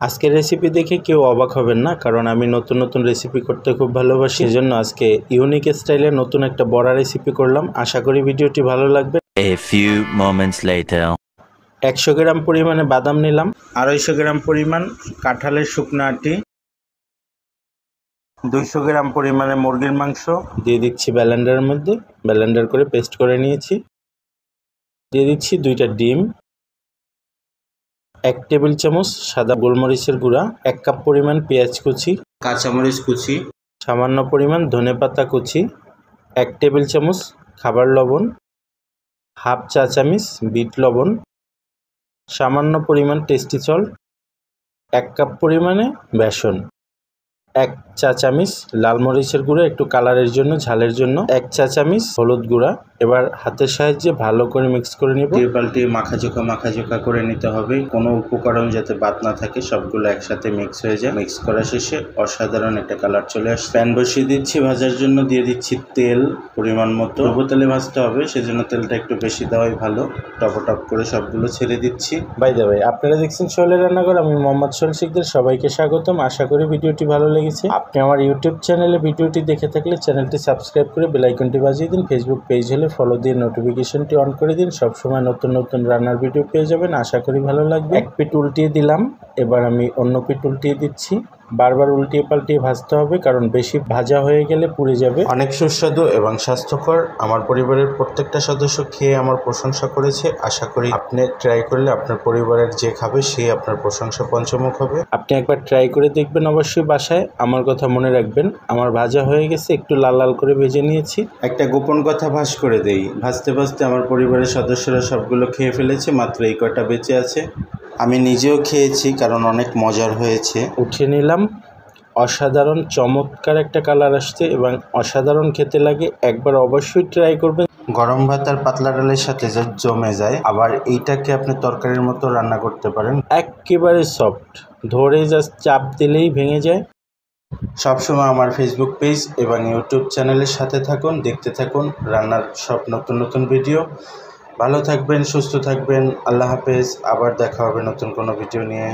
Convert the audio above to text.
আজকের রেসিপি দেখে কেউ অবাক হবেন না, কারণ আমি নতুন নতুন রেসিপি করতে খুব ভালোবাসি। এজন্য আজকে ইউনিক স্টাইলে নতুন একটা বড়া রেসিপি করলাম। আশা করি ভিডিওটি ভালো লাগবে। A few moments later. 100 গ্রাম পরিমাণে বাদাম নিলাম, 250 গ্রাম পরিমাণ কাঁঠালের শুকনো আটি, 200 গ্রাম পরিমাণে মুরগির মাংস দিয়ে দিচ্ছি ব্লেন্ডারের মধ্যে। ব্লেন্ডার করে পেস্ট করে নিয়েছি। দিয়ে দিচ্ছি 2টা ডিম, 1 টেবিল চামচ সাদা গোলমরিচের গুঁড়া, 1 কাপ পরিমাণ পেঁয়াজ কুচি, কাঁচামরিচ কুচি, সামান্য পরিমাণ ধনেপাতা কুচি, 1 টেবিল চামচ খাবার লবণ, হাফ চা চামচ বিট লবণ, সামান্য পরিমাণ টেস্টি সল্ট, 1 কাপ পরিমাণে বেসন, 1 চা চামচ লাল মরিচের গুঁড়া একটু কালারের জন্য, ঝালের জন্য, 1 চা চামচ হলুদ গুঁড়া। এবার হাতের সাহায্যে ভালো করে মিক্স করে নিব। পাল্টে মাখাজোকা করে নিতে হবে, কোনো উপকরণ যাতে বাদ না থাকে, সবগুলো একসাথে মিক্স হয়ে যায়। মিক্স করা শেষে অসাধারণ একটা কালার চলে আসছে। প্যান বসিয়ে দিচ্ছি ভাজার জন্য, দিয়ে দিচ্ছি তেল পরিমাণ মতো। ডুবো তেলে ভাজতে হবে, সেজন্য তেলটা একটু বেশি দেওয়াই ভালো। টপ করে সবগুলো ছেড়ে দিচ্ছি। বাই দ্য ওয়ে, আপনারা দেখছেন সোহেলের রান্নাঘর, আমি মোহাম্মদ সোহেল শিকদার। সবাইকে স্বাগতম। আশা করি ভিডিওটি ভালো লেগেছে। আপনি আমার ইউটিউব চ্যানেলে ভিডিওটি দেখে থাকলে চ্যানেলটি সাবস্ক্রাইব করে বেল আইকনটি বাজিয়ে দিন। ফেসবুক পেজ হলে ফলো দিয়ে নোটিফিকেশনটি অন করে দিন। সবসময় নতুন নতুন রান্নার ভিডিও পেয়ে যাবেন। আশা করি ভালো লাগবে। এক পিঠ উল্টিয়ে দিলাম, এবার আমি অন্য পিঠ উল্টিয়ে দিচ্ছি। বারবার উল্টিয়ে পাল্টিয়ে ভাজতে হবে, কারণ বেশি ভাজা হয়ে গেলে পুড়ে যাবে। অনেক সুস্বাদু এবং স্বাস্থ্যকর। আমার পরিবারের প্রত্যেকটা সদস্য খেয়ে আমার প্রশংসা করেছে। আশা করি আপনি ট্রাই করলে আপনার পরিবারের যে খাবে সে আপনার প্রশংসা পঞ্চমুখ হবে। আপনি একবার ট্রাই করে দেখবেন অবশ্যই বাসায়। আমার কথা মনে রাখবেন, আমার ভাজা হয়ে গেছে, একটু লাল লাল করে ভেজে নিয়েছি। একটা গোপন কথা ভাস করে দেই, ভাজতে ভাজতে আমার পরিবারের সদস্যরা সবগুলো খেয়ে ফেলেছে, মাত্র এই কয়টা বেঁচে আছে। আমি নিজেও খেয়েছি, কারণ অনেক মজার হয়েছে। উঠিয়ে নিলাম। অসাধারণ চমৎকার একটা কালার আসছে এবং অসাধারণ খেতে লাগে। একবার অবশ্যই ট্রাই করবেন। গরম ভাত আর পাতলা ডালের সাথে জমে যায়। আবার এইটাকে আপনি তরকারির মতো রান্না করতে পারেন। একেবারে সফট, ধরে জাস্ট চাপ দিলেই ভেঙে যায়। সবসময় আমার ফেসবুক পেজ এবং ইউটিউব চ্যানেলের সাথে থাকুন, দেখতে থাকুন রান্নার সব নতুন নতুন ভিডিও। ভালো থাকবেন, সুস্থ থাকবেন। আল্লাহ হাফেজ। আবার দেখা হবে নতুন কোনো ভিডিও নিয়ে।